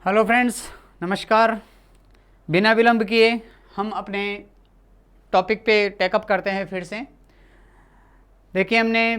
Hello friends, नमस्कार। बिना विलंब किए हम अपने टॉपिक पे टेकअप करते हैं फिर से। देखिए, हमने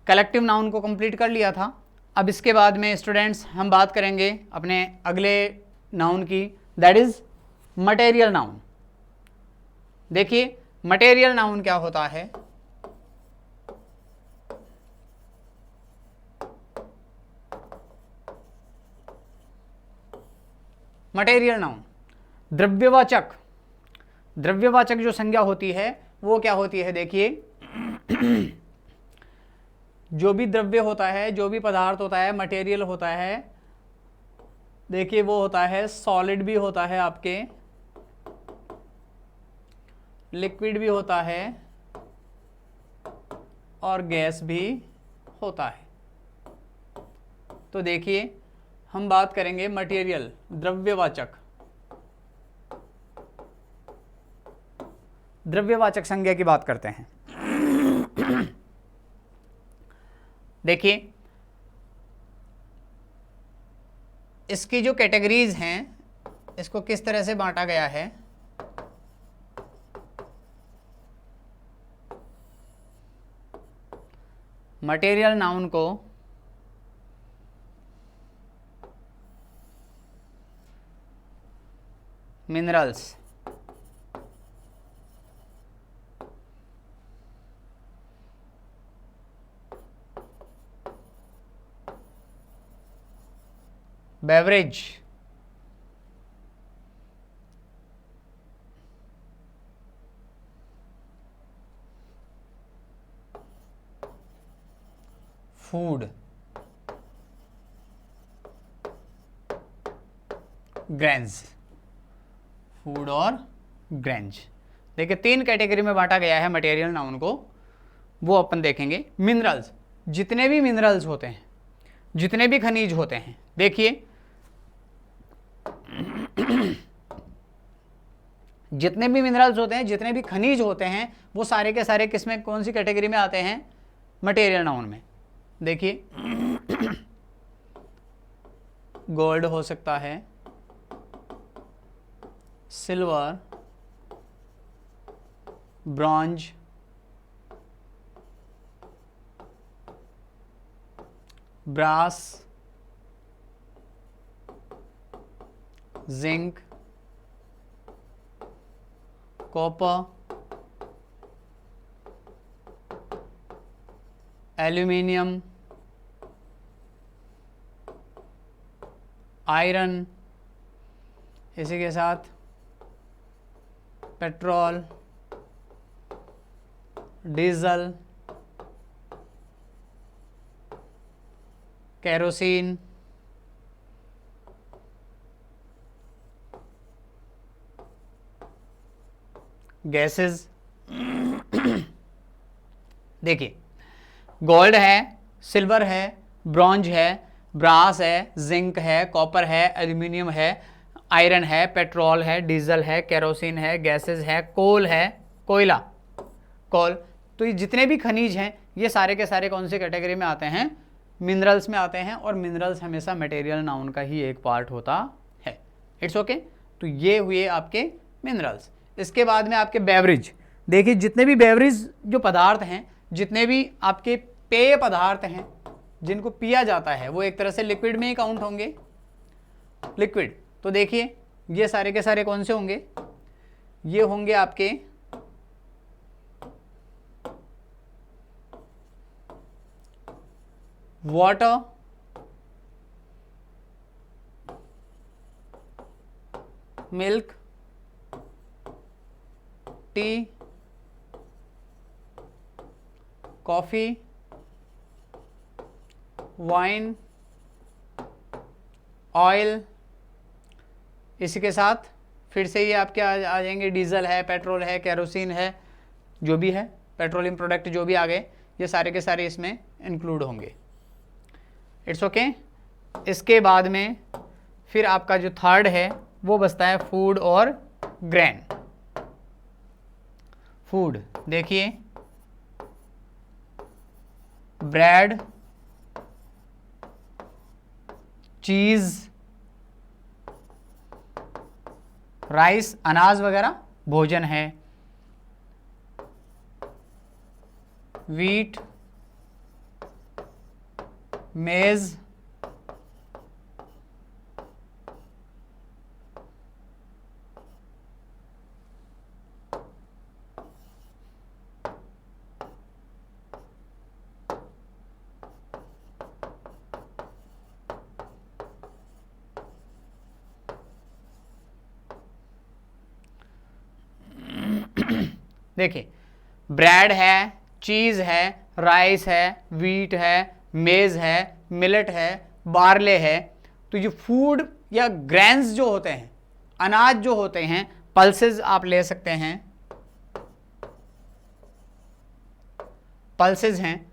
कलेक्टिव नाउन को कंप्लीट कर लिया था। अब इसके बाद में स्टूडेंट्स हम बात करेंगे अपने अगले नाउन की, दैट इज़ मटेरियल नाउन। देखिए, मटेरियल नाउन क्या होता है। मटेरियल नाउन द्रव्यवाचक, द्रव्यवाचक जो संज्ञा होती है वो क्या होती है। देखिए, जो भी द्रव्य होता है, जो भी पदार्थ होता है, मटेरियल होता है, देखिए वो होता है सॉलिड भी होता है, आपके लिक्विड भी होता है और गैस भी होता है। तो देखिए, हम बात करेंगे मटेरियल, द्रव्यवाचक, द्रव्यवाचक संज्ञा की बात करते हैं। देखिए, इसकी जो कैटेगरीज हैं, इसको किस तरह से बांटा गया है। मटेरियल नाउन को minerals, beverage, food, grains, food और ग्रेन्स। देखिए, तीन कैटेगरी में बांटा गया है मटेरियल नाउन को, वो अपन देखेंगे। मिनरल्स, जितने भी मिनरल्स होते हैं, जितने भी खनिज होते हैं, देखिए जितने भी मिनरल्स होते हैं, जितने भी खनिज होते हैं, वो सारे के सारे किसमें, कौन सी कैटेगरी में आते हैं, मटेरियल नाउन में। देखिए, गोल्ड हो सकता है, silver, bronze, brass, zinc, copper, aluminium, iron, इसी के साथ पेट्रोल, डीजल, केरोसिन, गैसेस। देखिए, गोल्ड है, सिल्वर है, ब्रॉन्ज है, ब्रास है, जिंक है, कॉपर है, एल्यूमिनियम है, आयरन है, पेट्रोल है, डीजल है, केरोसिन है, गैसेस है, कोल है, कोयला, कोल। तो ये जितने भी खनिज हैं, ये सारे के सारे कौन सी कैटेगरी में आते हैं, मिनरल्स में आते हैं। और मिनरल्स हमेशा मटेरियल नाउन का ही एक पार्ट होता है। It's okay. तो ये हुए आपके मिनरल्स। इसके बाद में आपके बेवरेज। देखिए, जितने भी बेवरेज जो पदार्थ हैं, जितने भी आपके पेय पदार्थ हैं जिनको पिया जाता है, वो एक तरह से लिक्विड में ही काउंट होंगे, लिक्विड। तो देखिए, ये सारे के सारे कौन से होंगे, ये होंगे आपके water, milk, T, coffee, wine, oil. इसी के साथ फिर से ये आपके आ जाएंगे, डीजल है, पेट्रोल है, केरोसिन है, जो भी है पेट्रोलियम प्रोडक्ट जो भी आ गए, ये सारे के सारे इसमें इंक्लूड होंगे। It's okay. इसके बाद में फिर आपका जो थर्ड है वो बचता है फूड और ग्रेन। फूड, देखिए, ब्रेड, चीज़, राइस अनाज वगैरह भोजन है, वीट मेज देखिए ब्रेड है, चीज़ है, राइस है, वीट है, मेज़ है, मिलेट है, बार्ले है। तो ये फूड या ग्रेन्स जो होते हैं, अनाज जो होते हैं, पल्सेस आप ले सकते हैं, पल्सेस हैं,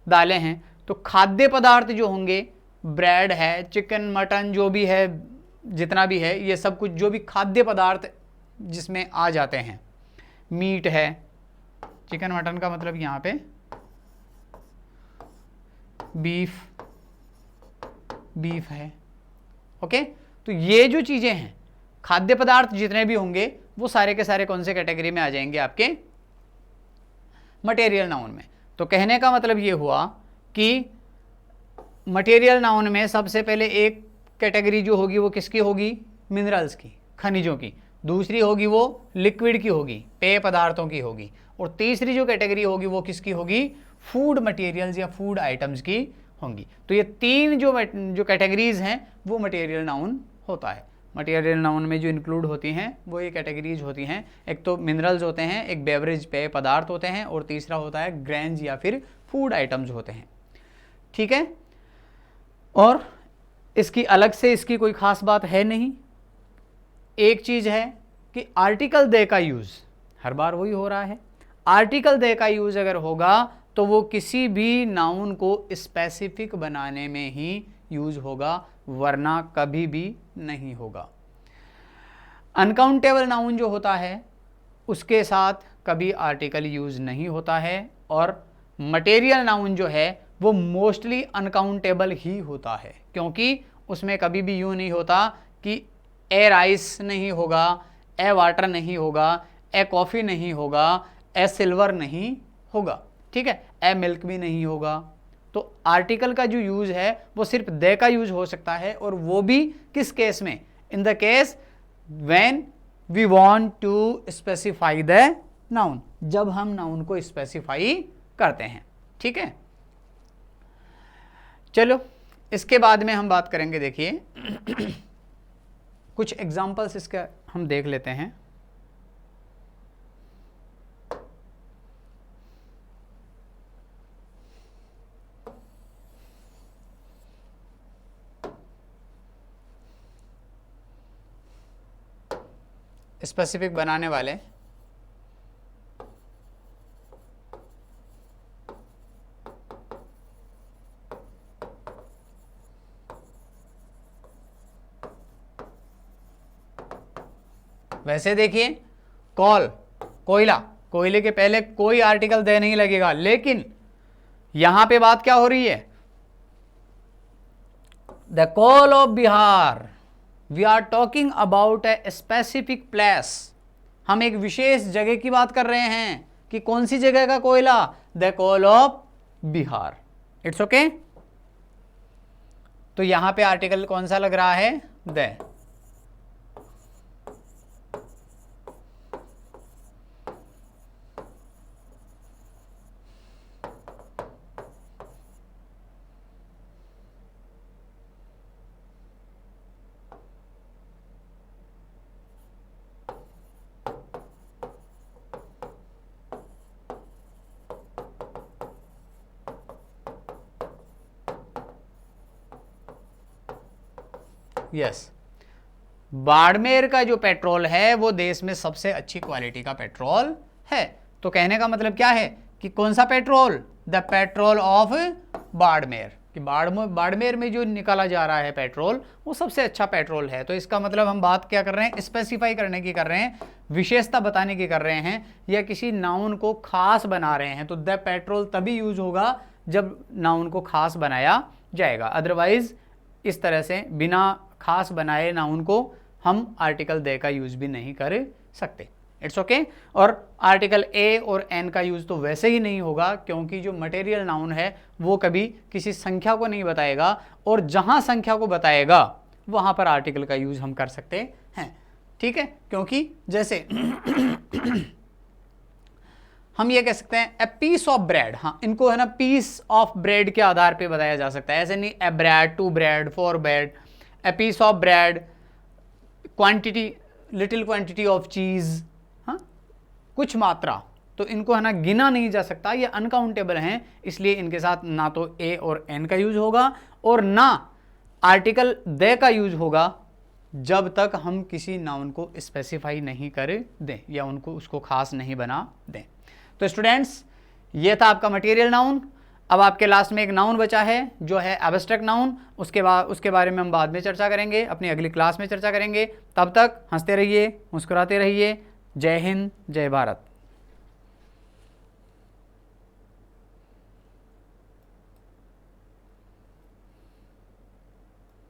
दालें हैं। तो खाद्य पदार्थ जो होंगे, ब्रेड है, चिकन मटन जो भी है, जितना भी है, ये सब कुछ जो भी खाद्य पदार्थ जिसमें आ जाते हैं, मीट है, चिकन मटन का मतलब यहाँ पे बीफ है। ओके, तो ये जो चीज़ें हैं, खाद्य पदार्थ जितने भी होंगे वो सारे के सारे कौन से कैटेगरी में आ जाएंगे? आपके मटेरियल नाउन में। तो कहने का मतलब ये हुआ कि मटेरियल नाउन में सबसे पहले एक कैटेगरी जो होगी वो किसकी होगी? मिनरल्स की, खनिजों की। दूसरी होगी वो लिक्विड की होगी, पेय पदार्थों की होगी। और तीसरी जो कैटेगरी होगी वो किसकी होगी? फूड मटेरियल्स या फूड आइटम्स की होंगी। तो ये तीन जो कैटेगरीज हैं वो मटेरियल नाउन होता है। मटेरियल नाउन में जो इंक्लूड होती हैं वो ये कैटेगरीज होती हैं। एक तो मिनरल्स होते हैं, एक बेवरेज पेय पदार्थ होते हैं, और तीसरा होता है ग्रेन्स या फिर फूड आइटम्स होते हैं। ठीक है, और इसकी अलग से इसकी कोई खास बात है नहीं। एक चीज़ है कि आर्टिकल दे का यूज़ हर बार वही हो रहा है। आर्टिकल दे का यूज़ अगर होगा तो वो किसी भी नाउन को स्पेसिफिक बनाने में ही यूज़ होगा, वरना कभी भी नहीं होगा। अनकाउंटेबल नाउन जो होता है उसके साथ कभी आर्टिकल यूज़ नहीं होता है, और मटेरियल नाउन जो है वो मोस्टली अनकाउंटेबल ही होता है, क्योंकि उसमें कभी भी यूँ नहीं होता कि ए राइस नहीं होगा, ए वाटर नहीं होगा, ए कॉफ़ी नहीं होगा, ए सिल्वर नहीं होगा। ठीक है, ए मिल्क भी नहीं होगा। तो आर्टिकल का जो यूज़ है वो सिर्फ दे का यूज़ हो सकता है, और वो भी किस केस में? In the case when we want to specify the noun, जब हम नाउन को स्पेसिफाई करते हैं। ठीक है, चलो इसके बाद में हम बात करेंगे। देखिए कुछ एग्जाम्पल्स इसका हम देख लेते हैं। स्पेसिफिक बनाने वाले वैसे देखिए, कोयला, कोयले के पहले कोई आर्टिकल दे नहीं लगेगा, लेकिन यहां पे बात क्या हो रही है? The coal of Bihar, we are talking about a specific place. हम एक विशेष जगह की बात कर रहे हैं कि कौन सी जगह का कोयला? The coal of Bihar. It's okay. तो यहां पे आर्टिकल कौन सा लग रहा है? द। यस, बाड़मेर का जो पेट्रोल है वो देश में सबसे अच्छी क्वालिटी का पेट्रोल है। तो कहने का मतलब क्या है कि कौन सा petrol? The petrol of Barmer, कि बाड़मेर में जो निकाला जा रहा है पेट्रोल वो सबसे अच्छा पेट्रोल है। तो इसका मतलब हम बात क्या कर रहे हैं? स्पेसिफाई करने की कर रहे हैं, विशेषता बताने की कर रहे हैं, या किसी नाउन को खास बना रहे हैं। तो द पेट्रोल तभी यूज होगा जब नाउन को खास बनाया जाएगा, अदरवाइज इस तरह से बिना खास बनाए नाउन को हम आर्टिकल दे का यूज भी नहीं कर सकते। It's okay. और आर्टिकल ए और एन का यूज तो वैसे ही नहीं होगा, क्योंकि जो मटेरियल नाउन है वो कभी किसी संख्या को नहीं बताएगा, और जहां संख्या को बताएगा वहां पर आर्टिकल का यूज हम कर सकते हैं। ठीक है, क्योंकि जैसे हम ये कह सकते हैं ए पीस ऑफ ब्रेड, हाँ इनको है ना पीस ऑफ ब्रेड के आधार पे बताया जा सकता है, ऐसे नहीं A bread, two bread, four bread, a piece of bread, quantity, little quantity of cheese, हाँ कुछ मात्रा, तो इनको है ना गिना नहीं जा सकता, ये अनकाउंटेबल हैं, इसलिए इनके साथ ना तो ए और एन का यूज होगा और ना आर्टिकल दे का यूज होगा, जब तक हम किसी नाउन को स्पेसिफाई नहीं कर दें या उनको उसको खास नहीं बना दें। तो स्टूडेंट्स, ये था आपका मटेरियल नाउन। अब आपके लास्ट में एक नाउन बचा है जो है एब्स्ट्रैक्ट नाउन, उसके बारे में हम बाद में चर्चा करेंगे, अपनी अगली क्लास में चर्चा करेंगे। तब तक हंसते रहिए, मुस्कुराते रहिए। जय हिंद, जय भारत।